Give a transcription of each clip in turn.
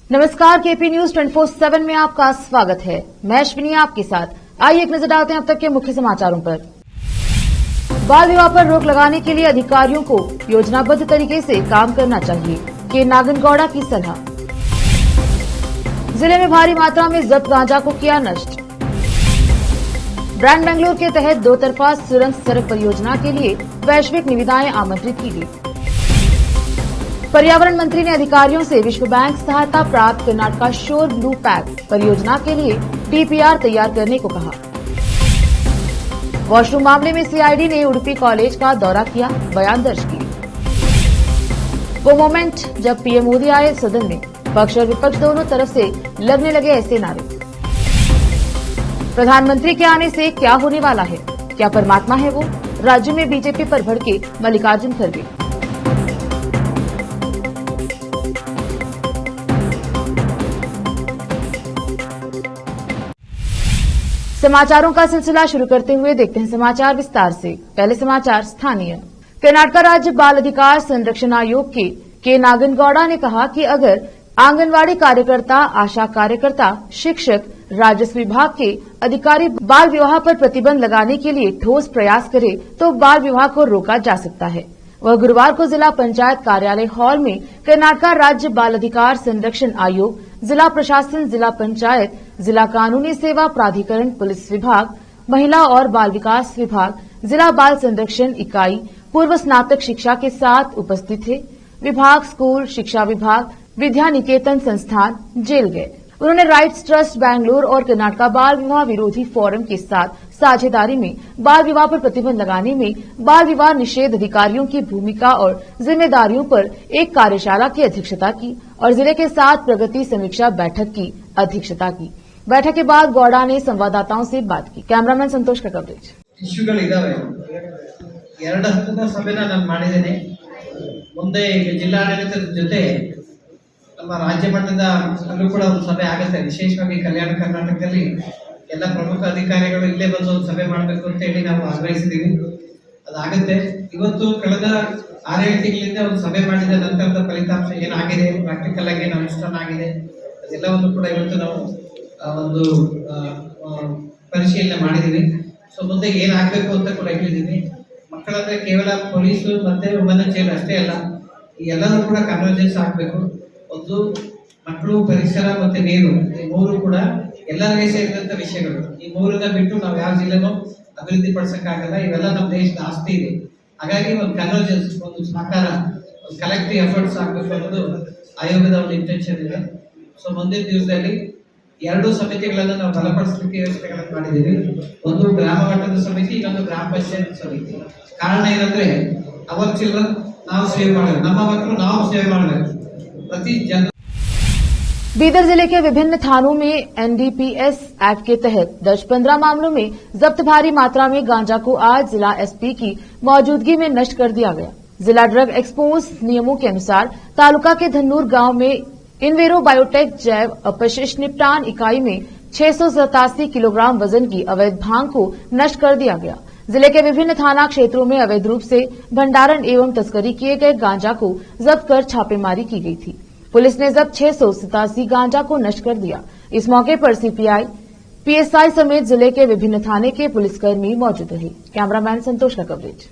नमस्कार, KP news 24/7 में आपका स्वागत है। मैं अश्विनी आपके साथ। आइए एक नजर डालते हैं अब तक के मुख्य समाचारों पर। बाल विवाह पर रोक लगाने के लिए अधिकारियों को योजनाबद्ध तरीके से काम करना चाहिए, के नागनगौड़ा की सलाह। जिले में भारी मात्रा में जब्त गांजा को किया नष्ट। ब्रांड बेंगलुरु के तहत दो तरफा सुरंग सड़क परियोजना के लिए वैश्विक निविदाएं आमंत्रित की गई। पर्यावरण मंत्री ने अधिकारियों से विश्व बैंक सहायता प्राप्त कर्नाटका शोर ब्लू पैक परियोजना के लिए डीपीआर तैयार करने को कहा। वॉशरूम मामले में सीआईडी ने उडुपी कॉलेज का दौरा किया, बयान दर्ज किए। वो मोमेंट जब पीएम मोदी आए सदन में, पक्ष और विपक्ष दोनों तरफ से लगने लगे ऐसे नारे। प्रधानमंत्री के आने से क्या होने वाला है, क्या परमात्मा है वो, राज्य में बीजेपी पर भड़के मल्लिकार्जुन खड़गे। समाचारों का सिलसिला शुरू करते हुए देखते हैं समाचार विस्तार से। पहले समाचार स्थानीय। कर्नाटका राज्य बाल अधिकार संरक्षण आयोग के नागनगौड़ा ने कहा कि अगर आंगनवाड़ी कार्यकर्ता, आशा कार्यकर्ता, शिक्षक, राजस्व विभाग के अधिकारी बाल विवाह पर प्रतिबंध लगाने के लिए ठोस प्रयास करे तो बाल विवाह को रोका जा सकता है। वह गुरुवार को जिला पंचायत कार्यालय हॉल में कर्नाटका राज्य बाल अधिकार संरक्षण आयोग, जिला प्रशासन, जिला पंचायत, जिला कानूनी सेवा प्राधिकरण, पुलिस विभाग, महिला और बाल विकास विभाग, जिला बाल संरक्षण इकाई, पूर्व स्नातक शिक्षा के साथ उपस्थित थे। विभाग, स्कूल शिक्षा विभाग, विद्या निकेतन संस्थान जेल गए। उन्होंने राइट्स ट्रस्ट बेंगलुरु और कर्नाटका बाल विवाह विरोधी फोरम के साथ साझेदारी में बाल विवाह पर प्रतिबंध लगाने में बाल विवाह निषेध अधिकारियों की भूमिका और जिम्मेदारियों पर एक कार्यशाला की अध्यक्षता की और जिले के साथ प्रगति समीक्षा बैठक की अध्यक्षता की। बैठक के बाद गौड़ा ने संवाददाताओं से बात की। कैमरामैन संतोष का कवरेज। ಎರಡು ಹಂತದ ಸಭೆನ ನಾನು ಮಾಡಿದ್ದೇನೆ। ಮುಂದೆ ಜಿಲ್ಲಾಡಳಿತದ ಜೊತೆ ನಮ್ಮ ರಾಜ್ಯ ಮಟ್ಟದ ಅಲ್ಲೂ ಕೂಡ ಒಂದು ಸಭೆ ಆಗುತ್ತೆ। ವಿಶೇಷವಾಗಿ ಕಲ್ಯಾಣ ಕರ್ನಾಟಕದಲ್ಲಿ ಎಲ್ಲ ಪ್ರಮುಖ ಅಧಿಕಾರಿಗಳು ಇಲ್ಲೇ ಬಂದು ಒಂದು ಸಭೆ ಮಾಡಬೇಕು ಅಂತ ಹೇಳಿ ನಾವು ಆಗ್ರಹಿಸಿದ್ದೀವಿ। ಅದಾಗುತ್ತೆ। ಇವತ್ತು ಕಳೆದ 6-7 ತಿಂಗಳಿಂದ ಒಂದು ಸಭೆ ಮಾಡಿದ ನಂತರದ ಫಲಿತಾಂಶ ಏನಾಗಿದೆ, ಪ್ರಾಕ್ಟಿಕಲ್ ಆಗಿ ಏನು ಅನುಷ್ಠಾನ ಆಗಿದೆ ಅದೆಲ್ಲವನ್ನು ಕೂಡ ಇವತ್ತು ನಾವು ಒಂದು ಪರಿಶೀಲನೆ ಮಾಡಿದ್ದೀವಿ। ಸೊ ಮುಂದೆ ಏನಾಗಬೇಕು ಅಂತ ಕೂಡ ಹೇಳಿದ್ದೀವಿ। ಮಕ್ಕಳಂದ್ರೆ ಕೇವಲ ಪೊಲೀಸು ಮತ್ತೆ ವುಮೆನ್ ಚೈಲ್ಡ್ ಅಷ್ಟೇ ಅಲ್ಲ, ಈ ಎಲ್ಲರೂ ಕೂಡ ಕನ್ವರ್ಜೆನ್ಸ್ ಆಗಬೇಕು। ಒಂದು ಮಕ್ಕಳು, ಪರಿಸರ ಮತ್ತೆ ನೀರು, ಈ ಮೂರು ಕೂಡ ಎಲ್ಲರಿಗೆ ಸೇರಿದಂತ ವಿಷಯಗಳು। ಈ ಮೂರನ್ನ ಬಿಟ್ಟು ನಾವು ಯಾವ ಜಿಲ್ಲೆನೂ ಅಭಿವೃದ್ಧಿ ಪಡಿಸಕ್ಕಾಗಲ್ಲ। ಇವೆಲ್ಲ ನಮ್ಮ ದೇಶದ ಆಸ್ತಿ ಇದೆ। ಹಾಗಾಗಿ ಒಂದು ಕನ್ವರ್ಜೆನ್ಸ್, ಒಂದು ಸಹಕಾರ, ಒಂದು ಕಲೆಕ್ಟಿವ್ ಎಫರ್ಟ್ಸ್ ಆಗಬೇಕು ಅನ್ನೋದು ಆಯೋಗದ ಒಂದು ಇಂಟೆನ್ಷನ್ ಇದೆ। ಸೊ ಮುಂದಿನ ದಿವಸದಲ್ಲಿ 2 ಸಮಿತಿಗಳನ್ನು ನಾವು ಬಲಪಡಿಸಲಿಕ್ಕೆ ಯೋಚನೆಗಳನ್ನು ಮಾಡಿದ್ದೀವಿ। ಒಂದು ಗ್ರಾಮ ಮಟ್ಟದ ಸಮಿತಿ, ಇನ್ನೊಂದು ಗ್ರಾಮ ಪಂಚಾಯತ್ ಸಮಿತಿ। ಕಾರಣ ಏನಂದ್ರೆ ಅವರ್ ಚಿಲ್ಡ್ರನ್ ನಾವು ಸೇವ್ ಮಾಡಬೇಕು, ನಮ್ಮ ಮಕ್ಕಳು ನಾವು ಸೇವ್ ಮಾಡಬೇಕು। ಪ್ರತಿ ಜನ बीदर जिले के विभिन्न थानों में एनडीपीएस एक्ट के तहत दर्ज 15 मामलों में जब्त भारी मात्रा में गांजा को आज जिला एसपी की मौजूदगी में नष्ट कर दिया गया। जिला ड्रग एक्सपोज नियमों के अनुसार तालुका के धन्नूर गांव में इनवेरो बायोटेक जैव अपशिष्ट निपटान इकाई में 687 किलोग्राम वजन की अवैध भांग को नष्ट कर दिया गया। जिले के विभिन्न थाना क्षेत्रों में अवैध रूप से भंडारण एवं तस्करी किए गए गांजा को जब्त कर छापेमारी की गई थी। पुलिस ने जब्त 687 गांजा को नष्ट कर दिया। इस मौके पर सीपीआई, पीएसआई समेत जिले के विभिन्न थाने के पुलिसकर्मी मौजूद रहे। कैमरामैन संतोष का कवरेज।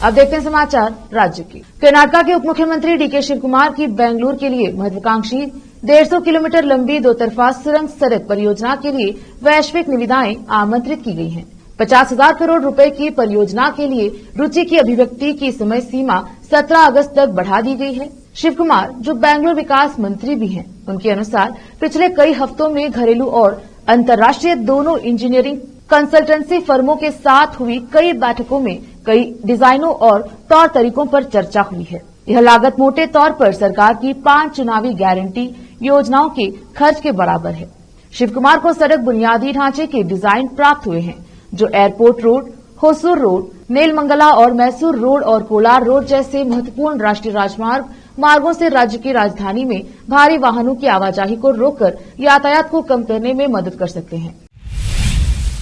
अब देखते हैं समाचार राज्य के। कर्नाटका के उप मुख्यमंत्री डीके शिव कुमार की बेंगलुरु के लिए महत्वाकांक्षी 150 किलोमीटर लंबी दो तरफा सुरंग सड़क परियोजना के लिए वैश्विक निविदाएं आमंत्रित की गई हैं। 50,000 करोड़ रुपए की परियोजना के लिए रुचि की अभिव्यक्ति की समय सीमा 17 अगस्त तक बढ़ा दी गई है। शिव कुमार, जो बेंगलुरु विकास मंत्री भी हैं, उनके अनुसार पिछले कई हफ्तों में घरेलू और अंतर्राष्ट्रीय दोनों इंजीनियरिंग कंसल्टेंसी फर्मों के साथ हुई कई बैठकों में कई डिजाइनों और तौर तरीकों पर चर्चा हुई है। यह लागत मोटे तौर पर सरकार की 5 चुनावी गारंटी योजनाओं के खर्च के बराबर है। शिव कुमार को सड़क बुनियादी ढांचे के डिजाइन प्राप्त हुए हैं, जो airport road, Hosur road, Nelamangala और मैसूर रोड और कोलार रोड जैसे महत्वपूर्ण राष्ट्रीय राजमार्ग मार्गों से राज्य की राजधानी में भारी वाहनों की आवाजाही को रोककर यातायात को कम करने में मदद कर सकते हैं।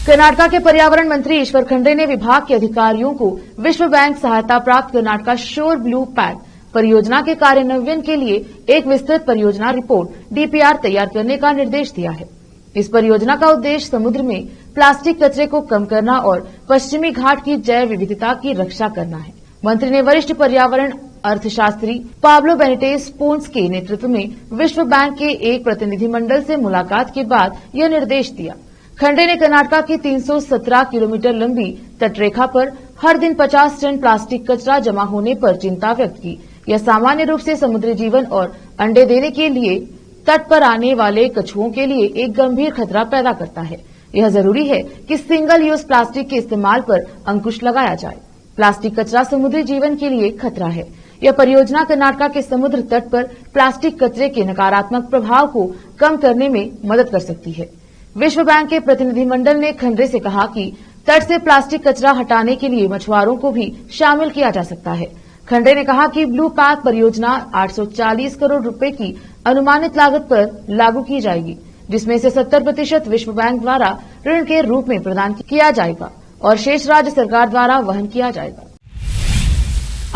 कर्नाटका के पर्यावरण मंत्री ईश्वर खंडे ने विभाग के अधिकारियों को विश्व बैंक सहायता प्राप्त कर्नाटका शोर ब्लू पैक परियोजना के कार्यान्वयन के लिए एक विस्तृत परियोजना रिपोर्ट DPR तैयार करने का निर्देश दिया है। इस परियोजना का उद्देश्य समुद्र में प्लास्टिक कचरे को कम करना और पश्चिमी घाट की जैव विविधता की रक्षा करना है। मंत्री ने वरिष्ठ पर्यावरण अर्थशास्त्री पाब्लो बेनिटेज पोंस के नेतृत्व में विश्व बैंक के एक प्रतिनिधिमंडल से मुलाकात के बाद यह निर्देश दिया। खंडे ने कर्नाटक की 317 किलोमीटर लंबी तटरेखा पर हर दिन 50 टन प्लास्टिक कचरा जमा होने पर चिंता व्यक्त की। यह सामान्य रूप से समुद्री जीवन और अंडे देने के लिए तट पर आने वाले कछुओं के लिए एक गंभीर खतरा पैदा करता है। यह जरूरी है कि सिंगल यूज प्लास्टिक के इस्तेमाल पर अंकुश लगाया जाए। प्लास्टिक कचरा समुद्री जीवन के लिए खतरा है। यह परियोजना कर्नाटक के समुद्र तट पर प्लास्टिक कचरे के नकारात्मक प्रभाव को कम करने में मदद कर सकती है। विश्व बैंक के प्रतिनिधिमंडल ने खंडे से कहा कि तट से प्लास्टिक कचरा हटाने के लिए मछुआरों को भी शामिल किया जा सकता है। खंडे ने कहा कि ब्लू पैक परियोजना 840 करोड़ रुपए की अनुमानित लागत पर लागू की जाएगी, जिसमें से 70% विश्व बैंक द्वारा ऋण के रूप में प्रदान किया जाएगा और शेष राज्य सरकार द्वारा वहन किया जाएगा।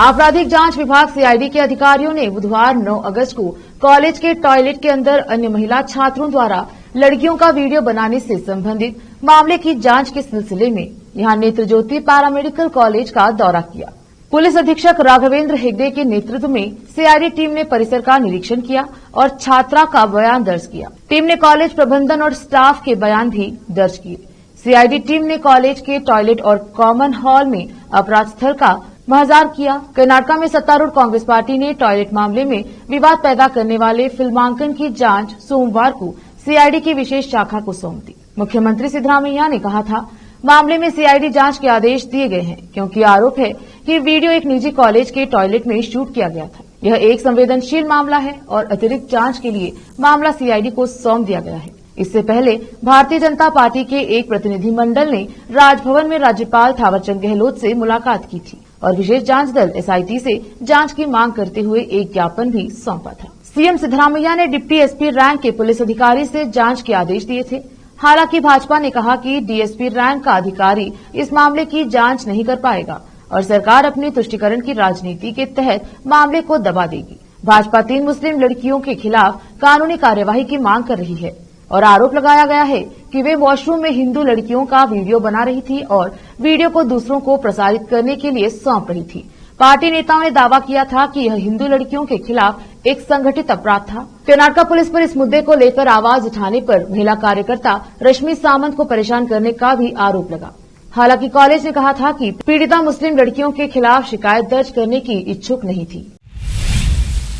आपराधिक जांच विभाग CID के अधिकारियों ने बुधवार 9 अगस्त को कॉलेज के टॉयलेट के अंदर अन्य महिला छात्रों द्वारा लड़कियों का वीडियो बनाने से संबंधित मामले की जांच के सिलसिले में यहां नेत्र ज्योति पैरामेडिकल कॉलेज का दौरा किया। पुलिस अधीक्षक राघवेंद्र हेगड़े के नेतृत्व में CID टीम ने परिसर का निरीक्षण किया और छात्रा का बयान दर्ज किया। टीम ने कॉलेज प्रबंधन और स्टाफ के बयान भी दर्ज किए। CID टीम ने कॉलेज के टॉयलेट और कॉमन हॉल में अपराध स्थल का महजार किया। कर्नाटक में सत्तारूढ़ कांग्रेस पार्टी ने टॉयलेट मामले में विवाद पैदा करने वाले फिल्मांकन की जांच सोमवार को CID की विशेष शाखा को सौंप दी। मुख्यमंत्री सिद्धरामैया ने कहा था, मामले में CID जांच के आदेश दिए गए हैं क्योंकि आरोप है कि वीडियो एक निजी कॉलेज के टॉयलेट में शूट किया गया था। यह एक संवेदनशील मामला है और अतिरिक्त जांच के लिए मामला CID को सौंप दिया गया है। इससे पहले भारतीय जनता पार्टी के एक प्रतिनिधिमंडल ने राजभवन में राज्यपाल थावरचंद गहलोत से मुलाकात की थी और विशेष जांच दल SIT से जांच की मांग करते हुए एक ज्ञापन भी सौंपा था। सीएम सिद्धरामैया ने डिप्टी SP रैंक के पुलिस अधिकारी से जांच के आदेश दिए थे। हालांकि भाजपा ने कहा कि DSP रैंक का अधिकारी इस मामले की जांच नहीं कर पाएगा और सरकार अपनी तुष्टीकरण की राजनीति के तहत मामले को दबा देगी। भाजपा 3 मुस्लिम लड़कियों के खिलाफ कानूनी कार्यवाही की मांग कर रही है और आरोप लगाया गया है कि वे वॉशरूम में हिंदू लड़कियों का वीडियो बना रही थी और वीडियो को दूसरों को प्रसारित करने के लिए सौंप रही थी। पार्टी नेताओं ने दावा किया था कि यह हिंदू लड़कियों के खिलाफ एक संगठित अपराध था। कर्नाटक पुलिस पर इस मुद्दे को लेकर आवाज उठाने पर महिला कार्यकर्ता रश्मि सामंत को परेशान करने का भी आरोप लगा। हालांकि कॉलेज ने कहा था कि पीड़िता मुस्लिम लड़कियों के खिलाफ शिकायत दर्ज करने की इच्छुक नहीं थी।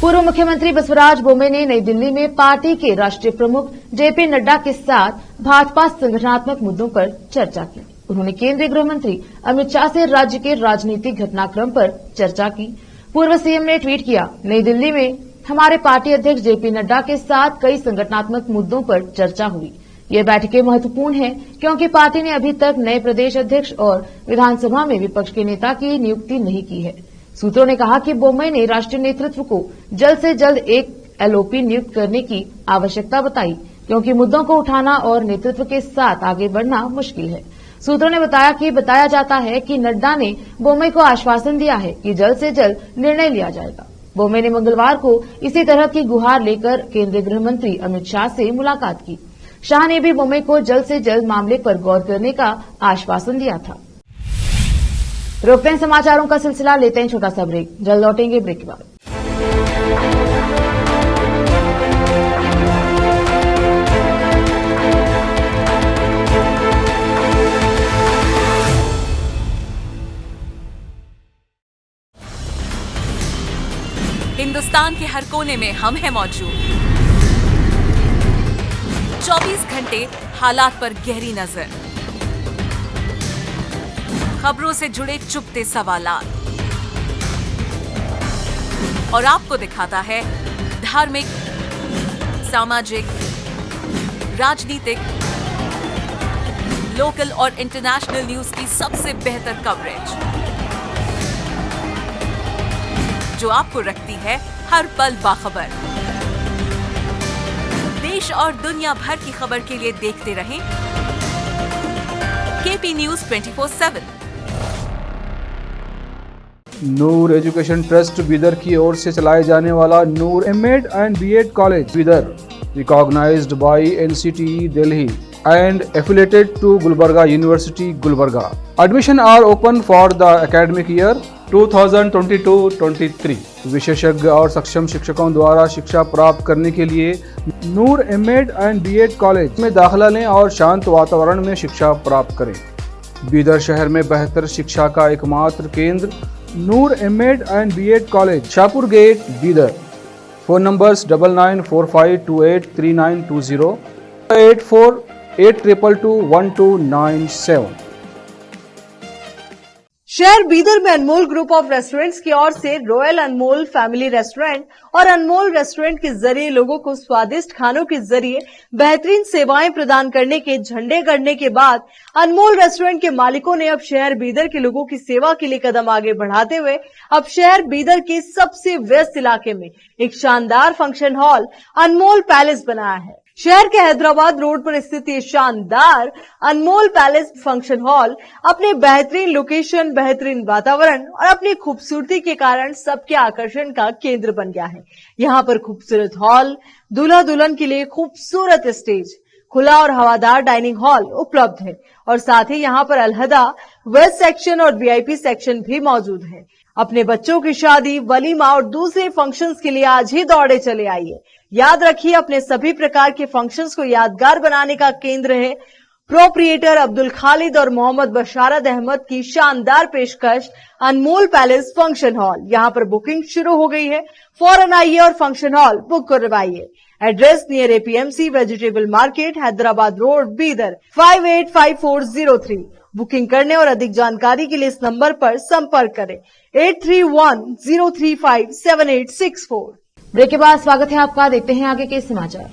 पूर्व मुख्यमंत्री बसवराज बोम्मे ने नई दिल्ली में पार्टी के राष्ट्रीय प्रमुख JP नड्डा के साथ भाजपा संगठनात्मक मुद्दों पर चर्चा की। उन्होंने केंद्रीय गृह मंत्री अमित शाह से राज्य के राजनीतिक घटनाक्रम पर चर्चा की। पूर्व CM ने ट्वीट किया, नई दिल्ली में हमारे पार्टी अध्यक्ष JP नड्डा के साथ कई संगठनात्मक मुद्दों पर चर्चा हुई। ये बैठकें महत्वपूर्ण हैं क्योंकि पार्टी ने अभी तक नए प्रदेश अध्यक्ष और विधानसभा में विपक्ष के नेता की नियुक्ति नहीं की है। सूत्रों ने कहा कि बोम्मे ने राष्ट्रीय नेतृत्व को जल्द से जल्द एक LOP नियुक्त करने की आवश्यकता बताई क्योंकि मुद्दों को उठाना और नेतृत्व के साथ आगे बढ़ना मुश्किल है। सूत्रों ने बताया जाता है कि नड्डा ने बोम्मे को आश्वासन दिया है कि जल्द से जल्द निर्णय लिया जाएगा। बोम्मे ने मंगलवार को इसी तरह की गुहार लेकर केंद्रीय गृह मंत्री अमित शाह से मुलाकात की। शाह ने भी बोम्मे को जल्द से जल्द मामले पर गौर करने का आश्वासन दिया था। रोकते हैं समाचारों का सिलसिला, लेते हैं छोटा सा ब्रेक, जल्द लौटेंगे ब्रेक के बाद। हिंदुस्तान के हर कोने में हम हैं मौजूद। 24 घंटे हालात पर गहरी नजर, खबरों से जुड़े चुपते सवालात और आपको दिखाता है धार्मिक, सामाजिक, राजनीतिक, लोकल और इंटरनेशनल न्यूज की सबसे बेहतर कवरेज जो आपको रखती है हर पल बाखबर। देश और दुनिया भर की खबर के लिए देखते रहें KP News 24/7। Noor education trust Bidar की ओर से चलाए जाने वाला Noor MEd and BEd college Bidar, recognised by NCTE Delhi and affiliated to Gulbarga University, Gulbarga. Admission are open for the academic year 2022-23. विशेषज्ञ और सक्षम शिक्षकों द्वारा शिक्षा प्राप्त करने के लिए नूर एमएड एंड बीएड कॉलेज में दाखिला लें और शांत वातावरण में शिक्षा प्राप्त करें। बीदर शहर में बेहतर शिक्षा का एकमात्र केंद्र Noor MEd and BEd college, Shahpur gate, Bidar. Phone numbers 9945283920 8482221297। शहर बीदर में अनमोल ग्रुप ऑफ रेस्टोरेंट्स की ओर से रॉयल अनमोल फैमिली रेस्टोरेंट और अनमोल रेस्टोरेंट के जरिए लोगों को स्वादिष्ट खानों के जरिए बेहतरीन सेवाएं प्रदान करने के झंडे गड़ने के बाद अनमोल रेस्टोरेंट के मालिकों ने अब शहर बीदर के लोगों की सेवा के लिए कदम आगे बढ़ाते हुए अब शहर बीदर के सबसे व्यस्त इलाके में एक शानदार फंक्शन हॉल अनमोल पैलेस बनाया है। शहर के हैदराबाद रोड पर स्थित ये शानदार अनमोल पैलेस फंक्शन हॉल अपने बेहतरीन लोकेशन, बेहतरीन वातावरण और अपनी खूबसूरती के कारण सबके आकर्षण का केंद्र बन गया है। यहाँ पर खूबसूरत हॉल, दूल्हा दुल्हन के लिए खूबसूरत स्टेज, खुला और हवादार डाइनिंग हॉल उपलब्ध है और साथ ही यहाँ पर अलहदा वेस्ट सेक्शन और वीआईपी सेक्शन भी मौजूद है। अपने बच्चों की शादी, वलीमा और दूसरे फंक्शंस के लिए आज ही दौड़े चले आइए। याद रखिए, अपने सभी प्रकार के फंक्शंस को यादगार बनाने का केंद्र है प्रोप्रिएटर अब्दुल खालिद और मोहम्मद बशारत अहमद की शानदार पेशकश अनमोल पैलेस फंक्शन हॉल। यहाँ पर बुकिंग शुरू हो गई है, फौरन आइए और फंक्शन हॉल बुक करवाइए। Address near APMC vegetable market, Hyderabad road, Bidar 585403। Booking करने और अधिक जानकारी के लिए इस नंबर पर संपर्क करें 8310357864। ब्रेक के बाद स्वागत है आपका। देखते हैं आगे के समाचार।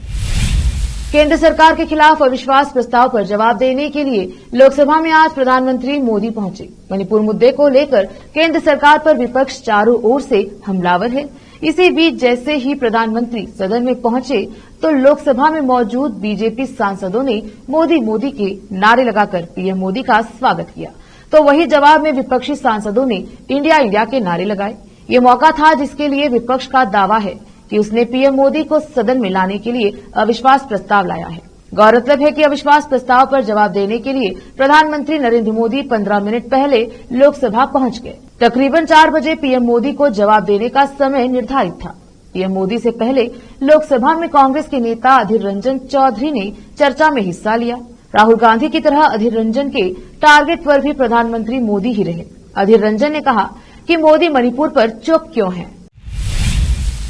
केंद्र सरकार के खिलाफ अविश्वास प्रस्ताव पर जवाब देने के लिए लोकसभा में आज प्रधानमंत्री मोदी पहुंचे। मणिपुर मुद्दे को लेकर केंद्र सरकार पर विपक्ष चारों ओर से हमलावर है। इसी बीच जैसे ही प्रधानमंत्री सदन में पहुंचे तो लोकसभा में मौजूद बीजेपी सांसदों ने मोदी मोदी के नारे लगाकर पीएम मोदी का स्वागत किया, तो वही जवाब में विपक्षी सांसदों ने इंडिया इंडिया के नारे लगाए। ये मौका था जिसके लिए विपक्ष का दावा है कि उसने पीएम मोदी को सदन में लाने के लिए अविश्वास प्रस्ताव लाया है। गौरतलब है कि अविश्वास प्रस्ताव पर जवाब देने के लिए प्रधानमंत्री नरेंद्र मोदी 15 मिनट पहले लोकसभा पहुंच गए। तकरीबन 4 बजे पीएम मोदी को जवाब देने का समय निर्धारित था। पीएम मोदी से पहले लोकसभा में कांग्रेस के नेता अधीर रंजन चौधरी ने चर्चा में हिस्सा लिया। राहुल गांधी की तरह अधीर रंजन के टारगेट पर भी प्रधानमंत्री मोदी ही रहे। अधीर रंजन ने कहा कि मोदी मणिपुर पर चुप क्यों हैं।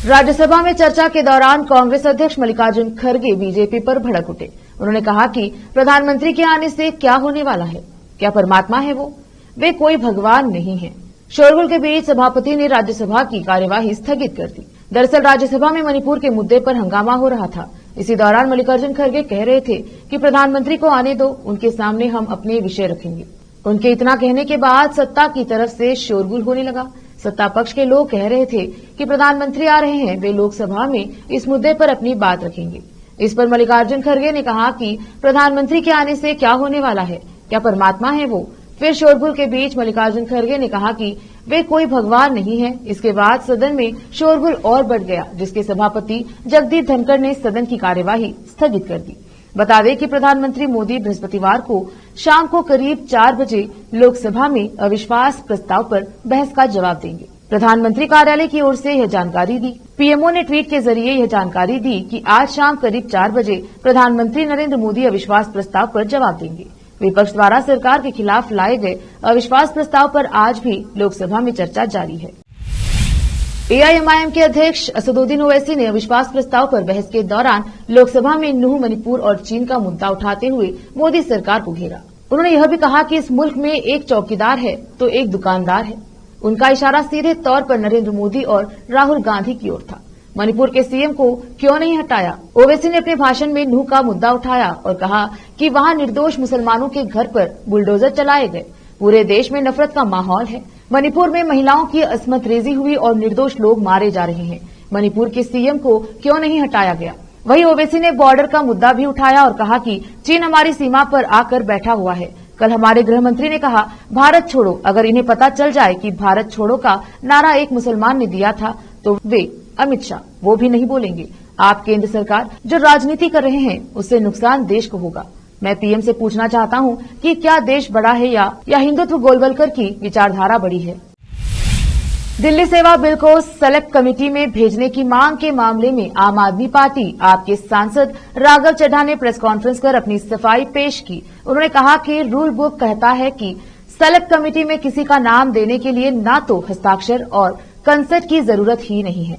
राज्यसभा में चर्चा के दौरान कांग्रेस अध्यक्ष मल्लिकार्जुन खड़गे बीजेपी पर भड़क उठे। उन्होंने कहा कि प्रधानमंत्री के आने से क्या होने वाला है, क्या परमात्मा है वो? वे कोई भगवान नहीं है। शोरगुल के बीच सभापति ने राज्यसभा की कार्यवाही स्थगित कर दी। दरअसल राज्यसभा में मणिपुर के मुद्दे पर हंगामा हो रहा था। इसी दौरान मल्लिकार्जुन खड़गे कह रहे थे कि प्रधानमंत्री को आने दो, उनके सामने हम अपने विषय रखेंगे। उनके इतना कहने के बाद सत्ता की तरफ से शोरगुल होने लगा। सत्ता पक्ष के लोग कह रहे थे कि प्रधानमंत्री आ रहे हैं, वे लोकसभा में इस मुद्दे पर अपनी बात रखेंगे। इस पर मल्लिकार्जुन खड़गे ने कहा कि प्रधानमंत्री के आने से क्या होने वाला है, क्या परमात्मा है वो? फिर शोरगुल के बीच मल्लिकार्जुन खड़गे ने कहा कि वे कोई भगवान नहीं है। इसके बाद सदन में शोरगुल और बढ़ गया, जिसके सभापति जगदीप धनखड़ ने सदन की कार्यवाही स्थगित कर दी। बता दें कि प्रधानमंत्री मोदी बृहस्पतिवार को शाम को करीब 4 बजे लोकसभा में अविश्वास प्रस्ताव पर बहस का जवाब देंगे। प्रधानमंत्री कार्यालय की ओर से यह जानकारी दी। पीएमओ ने ट्वीट के जरिए यह जानकारी दी कि आज शाम करीब 4 बजे प्रधानमंत्री नरेंद्र मोदी अविश्वास प्रस्ताव पर जवाब देंगे। विपक्ष द्वारा सरकार के खिलाफ लाए गए अविश्वास प्रस्ताव पर आज भी लोकसभा में चर्चा जारी है। एआईएमआईएम के अध्यक्ष असदुद्दीन ओवैसी ने अविश्वास प्रस्ताव पर बहस के दौरान लोकसभा में नूह, मणिपुर और चीन का मुद्दा उठाते हुए मोदी सरकार को घेरा। उन्होंने यह भी कहा कि इस मुल्क में एक चौकीदार है तो एक दुकानदार है। उनका इशारा सीधे तौर पर नरेंद्र मोदी और राहुल गांधी की ओर था। मणिपुर के सीएम को क्यों नहीं हटाया? ओवैसी ने अपने भाषण में नूह का मुद्दा उठाया और कहा कि वहां निर्दोष मुसलमानों के घर पर बुलडोजर चलाए गए। पूरे देश में नफरत का माहौल है। मणिपुर में महिलाओं की असमत रेजी हुई और निर्दोष लोग मारे जा रहे हैं। मणिपुर के सीएम को क्यों नहीं हटाया गया? वहीं ओवैसी ने बॉर्डर का मुद्दा भी उठाया और कहा कि चीन हमारी सीमा पर आकर बैठा हुआ है। कल हमारे गृह मंत्री ने कहा, भारत छोड़ो। अगर इन्हें पता चल जाए कि भारत छोड़ो का नारा एक मुसलमान ने दिया था तो वे अमित शाह वो भी नहीं बोलेंगे। आप केंद्र सरकार जो राजनीति कर रहे हैं उससे नुकसान देश को होगा। मैं पीएम से पूछना चाहता हूं कि क्या देश बड़ा है या हिंदुत्व गोलवलकर की विचारधारा बड़ी है। दिल्ली सेवा बिल को सेलेक्ट कमेटी में भेजने की मांग के मामले में आम आदमी पार्टी आप के सांसद राघव चड्ढा ने प्रेस कॉन्फ्रेंस कर अपनी सफाई पेश की। उन्होंने कहा कि रूल बुक कहता है कि सेलेक्ट कमेटी में किसी का नाम देने के लिए न तो हस्ताक्षर और कंसेंट की जरूरत ही नहीं है।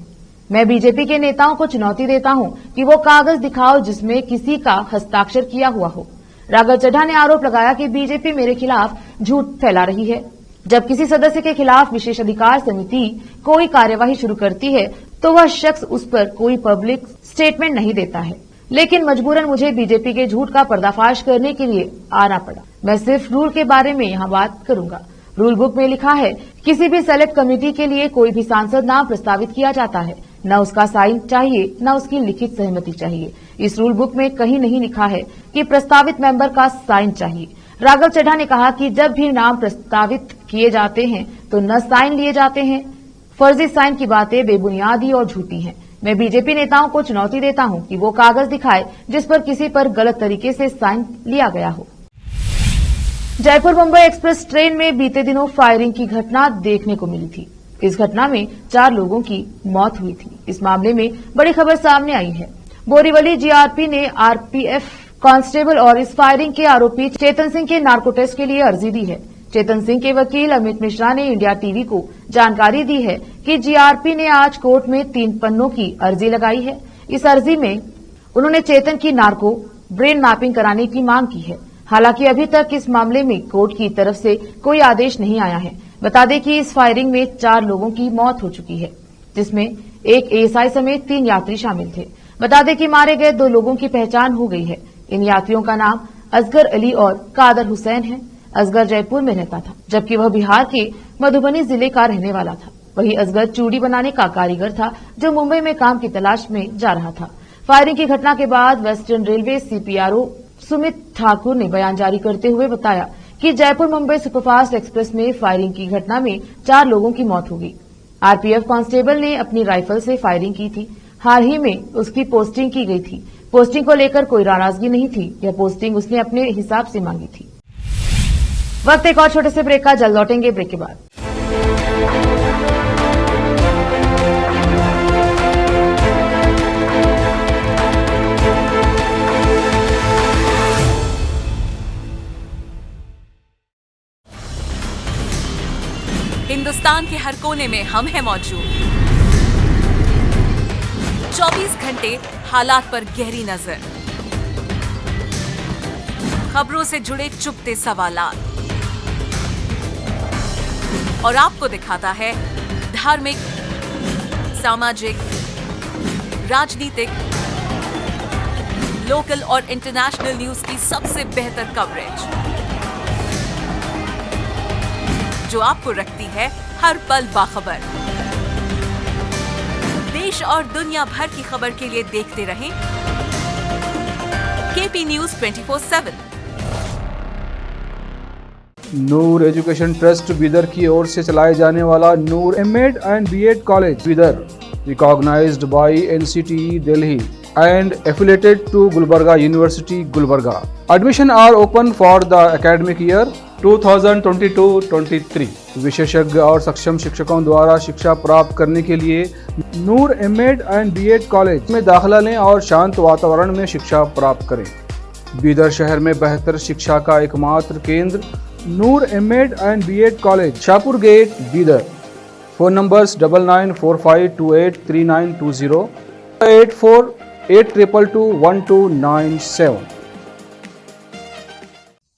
मैं बीजेपी के नेताओं को चुनौती देता हूं कि वो कागज दिखाओ जिसमें किसी का हस्ताक्षर किया हुआ हो। राघव चड्ढा ने आरोप लगाया कि बीजेपी मेरे खिलाफ झूठ फैला रही है। जब किसी सदस्य के खिलाफ विशेषाधिकार समिति कोई कार्यवाही शुरू करती है तो वह शख्स उस पर कोई पब्लिक स्टेटमेंट नहीं देता है, लेकिन मजबूरन मुझे बीजेपी के झूठ का पर्दाफाश करने के लिए आना पड़ा। मैं सिर्फ रूल के बारे में यहाँ बात करूंगा। रूल बुक में लिखा है किसी भी सेलेक्ट कमेटी के लिए कोई भी सांसद नाम प्रस्तावित किया जाता है, न उसका साइन चाहिए न उसकी लिखित सहमति चाहिए। इस रूल बुक में कहीं नहीं लिखा है कि प्रस्तावित मेंबर का साइन चाहिए। राघव चड्ढा ने कहा कि जब भी नाम प्रस्तावित किए जाते हैं तो न साइन लिए जाते हैं। फर्जी साइन की बातें बेबुनियादी और झूठी हैं। मैं बीजेपी नेताओं को चुनौती देता हूं कि वो कागज दिखाए जिस पर किसी पर गलत तरीके से साइन लिया गया हो। जयपुर मुंबई एक्सप्रेस ट्रेन में बीते दिनों फायरिंग की घटना देखने को मिली थी। इस घटना में 4 लोगों की मौत हुई थी। इस मामले में बड़ी खबर सामने आई है। बोरीवली जीआरपी ने आरपीएफ कांस्टेबल और इस फायरिंग के आरोपी चेतन सिंह के नार्को टेस्ट के लिए अर्जी दी है। चेतन सिंह के वकील अमित मिश्रा ने इंडिया टीवी को जानकारी दी है कि जीआरपी ने आज कोर्ट में 3 पन्नों की अर्जी लगाई है। इस अर्जी में उन्होंने चेतन की नार्को ब्रेन मैपिंग कराने की मांग की है। हालांकि अभी तक इस मामले में कोर्ट की तरफ से कोई आदेश नहीं आया है। बता दें कि इस फायरिंग में 4 लोगों की मौत हो चुकी है, जिसमें एक एएसआई समेत 3 यात्री शामिल थे। बता दें कि मारे गए 2 लोगों की पहचान हो गई है। इन यात्रियों का नाम असगर अली और कादर हुसैन है। असगर जयपुर में रहता था, जबकि वह बिहार के मधुबनी जिले का रहने वाला था। वही असगर चूड़ी बनाने का कारीगर था जो मुंबई में काम की तलाश में जा रहा था। फायरिंग की घटना के बाद western railway CPRO Sumit Thakur ने बयान जारी करते हुए बताया कि जयपुर मुंबई सुपरफास्ट एक्सप्रेस में फायरिंग की घटना में 4 लोगों की मौत हो गई। आरपीएफ कांस्टेबल ने अपनी राइफल से फायरिंग की थी। हाल ही में उसकी पोस्टिंग की गई थी। पोस्टिंग को लेकर कोई नाराजगी नहीं थी। यह पोस्टिंग उसने अपने हिसाब से मांगी थी। वक्त एक और छोटे से ब्रेक का, जल्द लौटेंगे ब्रेक के बाद। हिंदुस्तान के हर कोने में हम हैं मौजूद। 24 घंटे हालात पर गहरी नजर, खबरों से जुड़े चुपते सवालात और आपको दिखाता है धार्मिक, सामाजिक, राजनीतिक, लोकल और इंटरनेशनल न्यूज की सबसे बेहतर कवरेज जो आपको रखती है हर पल बाखबर। देश और दुनिया भर की खबर के लिए देखते रहें KP news 24/7। Noor education trust Bidar की ओर से चलाए जाने वाला Noor MEd and BEd college Bidar, recognised by NCTE Delhi and affiliated to Gulbarga University, Gulbarga. Admission are open for the academic year 2022-23. विशेषज्ञ और सक्षम शिक्षकों द्वारा शिक्षा प्राप्त करने के लिए नूर एमएड एंड बीएड कॉलेज में दाखिला लें और शांत वातावरण में शिक्षा प्राप्त करें। बीदर शहर में बेहतर शिक्षा का एकमात्र केंद्र Noor MEd and BEd college, Shahpur gate, Bidar. Phone numbers 9945283920 8482221297।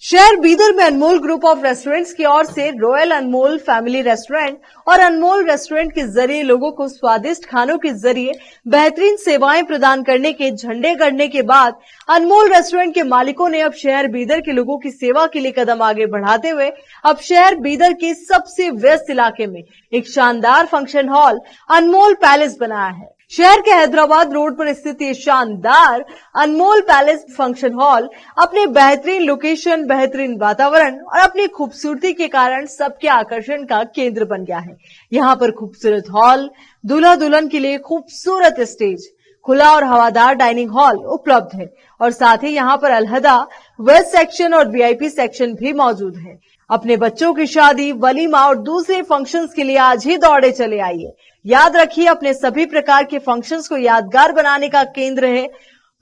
शहर बीदर में अनमोल ग्रुप ऑफ रेस्टोरेंट्स की ओर से रॉयल अनमोल फैमिली रेस्टोरेंट और अनमोल रेस्टोरेंट के जरिए लोगों को स्वादिष्ट खानों के जरिए बेहतरीन सेवाएं प्रदान करने के झंडे गड़ने के बाद अनमोल रेस्टोरेंट के मालिकों ने अब शहर बीदर के लोगों की सेवा के लिए कदम आगे बढ़ाते हुए अब शहर बीदर के सबसे व्यस्त इलाके में एक शानदार फंक्शन हॉल अनमोल पैलेस बनाया है। शहर के हैदराबाद रोड पर स्थित ये शानदार अनमोल पैलेस फंक्शन हॉल अपने बेहतरीन लोकेशन, बेहतरीन वातावरण और अपनी खूबसूरती के कारण सबके आकर्षण का केंद्र बन गया है। यहाँ पर खूबसूरत हॉल, दूल्हा दुल्हन के लिए खूबसूरत स्टेज, खुला और हवादार डाइनिंग हॉल उपलब्ध है और साथ ही यहाँ पर अलहदा वेस्ट सेक्शन और वीआईपी सेक्शन भी मौजूद है। अपने बच्चों की शादी, वलीमा और दूसरे फंक्शंस के लिए आज ही दौड़े चले आइए। याद रखिए, अपने सभी प्रकार के फंक्शंस को यादगार बनाने का केंद्र है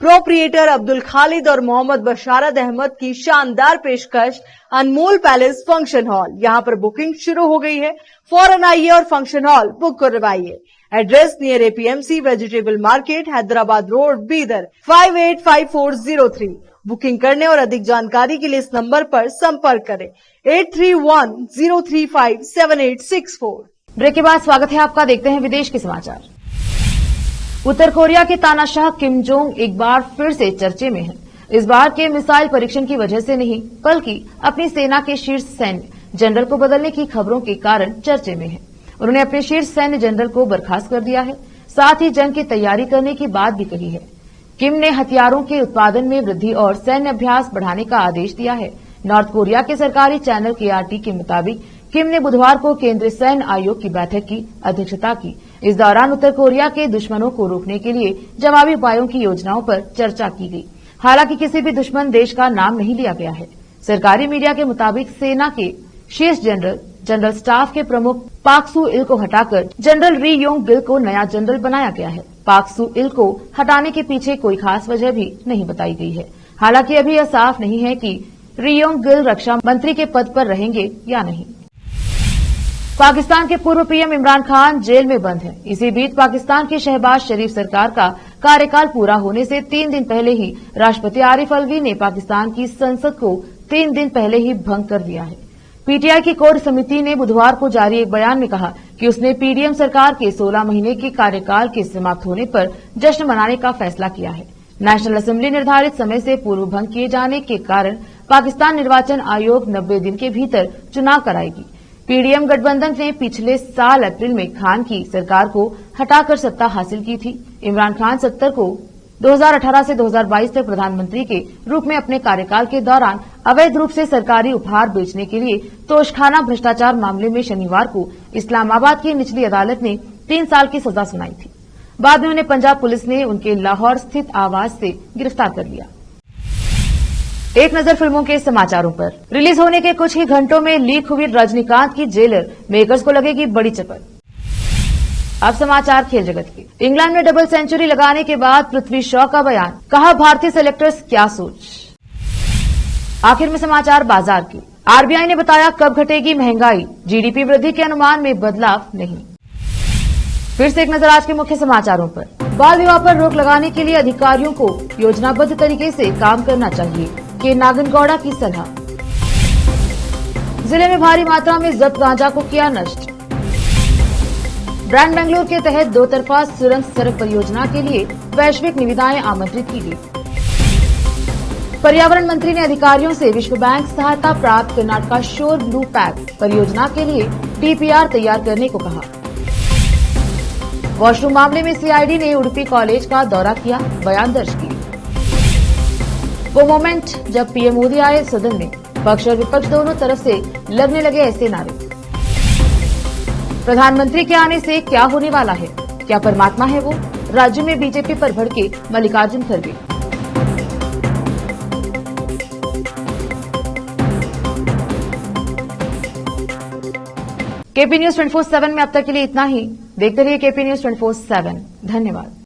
प्रोप्रिएटर अब्दुल खालिद और मोहम्मद बशारत अहमद की शानदार पेशकश अनमोल पैलेस फंक्शन हॉल। यहाँ पर बुकिंग शुरू हो गई है, फौरन आइए और फंक्शन हॉल बुक करवाइए। Address near APMC vegetable market, Hyderabad road, Bidar 585403। Booking करने और अधिक जानकारी के लिए इस नंबर पर संपर्क करें 8310357864। ब्रेक के बाद स्वागत है आपका। देखते हैं विदेश के समाचार। उत्तर कोरिया के तानाशाह किम जोंग एक बार फिर से चर्चे में हैं। इस बार के मिसाइल परीक्षण की वजह से नहीं, बल्कि अपनी सेना के शीर्ष सैन्य जनरल को बदलने की खबरों के कारण चर्चे में हैं। उन्होंने अपने शीर्ष सैन्य जनरल को बर्खास्त कर दिया है, साथ ही जंग की तैयारी करने की बात भी कही है। किम ने हथियारों के उत्पादन में वृद्धि और सैन्य अभ्यास बढ़ाने का आदेश दिया है। नॉर्थ कोरिया के सरकारी चैनल KRT के मुताबिक किम ने बुधवार को केंद्रीय सैन्य आयोग की बैठक की अध्यक्षता की। इस दौरान उत्तर कोरिया के दुश्मनों को रोकने के लिए जवाबी उपायों की योजनाओं पर चर्चा की गई। हालांकि किसी भी दुश्मन देश का नाम नहीं लिया गया है। सरकारी मीडिया के मुताबिक सेना के शीर्ष जनरल स्टाफ के प्रमुख पाक सू इल को हटाकर जनरल री योंग गिल को नया जनरल बनाया गया है। पाक सू इल को हटाने के पीछे कोई खास वजह भी नहीं बताई गई है। हालांकि अभी यह साफ नहीं है कि री योंग गिल रक्षा मंत्री के पद पर रहेंगे या नहीं। पाकिस्तान के पूर्व पीएम इमरान खान जेल में बंद हैं। इसी बीच पाकिस्तान की शहबाज शरीफ सरकार का कार्यकाल पूरा होने से 3 दिन पहले ही राष्ट्रपति आरिफ अलवी ने पाकिस्तान की संसद को 3 दिन पहले ही भंग कर दिया है। पीटीआई की कोर समिति ने बुधवार को जारी एक बयान में कहा कि उसने पीडीएम सरकार के 16 महीने के कार्यकाल के समाप्त होने पर जश्न मनाने का फैसला किया है। नेशनल असेंबली निर्धारित समय से पूर्व भंग किए जाने के कारण पाकिस्तान निर्वाचन आयोग 90 दिन के भीतर चुनाव कराएगी। पीडीएम गठबंधन ने पिछले साल अप्रैल में खान की सरकार को हटाकर सत्ता हासिल की थी। इमरान खान 70 को 2018 से 2022 तक प्रधानमंत्री के रूप में अपने कार्यकाल के दौरान अवैध रूप से सरकारी उपहार बेचने के लिए तोशखाना भ्रष्टाचार मामले में शनिवार को इस्लामाबाद की निचली अदालत ने 3 साल की सजा सुनाई थी। बाद में उन्हें पंजाब पुलिस ने उनके लाहौर स्थित आवास से गिरफ्तार कर लिया। एक नजर फिल्मों के समाचारों पर। रिलीज होने के कुछ ही घंटों में लीक हुई रजनीकांत की जेलर मेकर्स को लगेगी बड़ी चपत। अब समाचार खेल जगत के। इंग्लैंड में डबल सेंचुरी लगाने के बाद पृथ्वी शॉ का बयान, कहा भारतीय सेलेक्टर्स क्या सोच। आखिर में समाचार बाजार के। आरबीआई ने बताया कब घटेगी महंगाई, जीडीपी वृद्धि के अनुमान में बदलाव नहीं। फिर से एक नजर आज के मुख्य समाचारों पर। बाल विवाह पर रोक लगाने के लिए अधिकारियों को योजनाबद्ध तरीके से काम करना चाहिए, के नागनगौड़ा की सलाह। जिले में भारी मात्रा में जब्त गांजा को किया नष्ट। ब्रांड बेंगलुरु के तहत 2 तरफा सुरंग सड़क परियोजना के लिए वैश्विक निविदाएं आमंत्रित की गई। पर्यावरण मंत्री ने अधिकारियों से विश्व बैंक सहायता प्राप्त कर्नाटका शोर ब्लू पैक परियोजना के लिए डीपीआर तैयार करने को कहा। वॉशरूम मामले में सीआईडी ने उडुपी कॉलेज का दौरा किया, बयान दर्ज किए। वो मोमेंट जब पीएम मोदी आए सदन में, पक्ष और विपक्ष दोनों तरफ से लगने लगे ऐसे नारे। प्रधानमंत्री के आने से क्या होने वाला है, क्या परमात्मा है वो, राज्य में बीजेपी पर भड़के मल्लिकार्जुन खड़गे। केपी न्यूज 24/7 में अब तक के लिए इतना ही। देखते रहिए केपी न्यूज 24/7। धन्यवाद।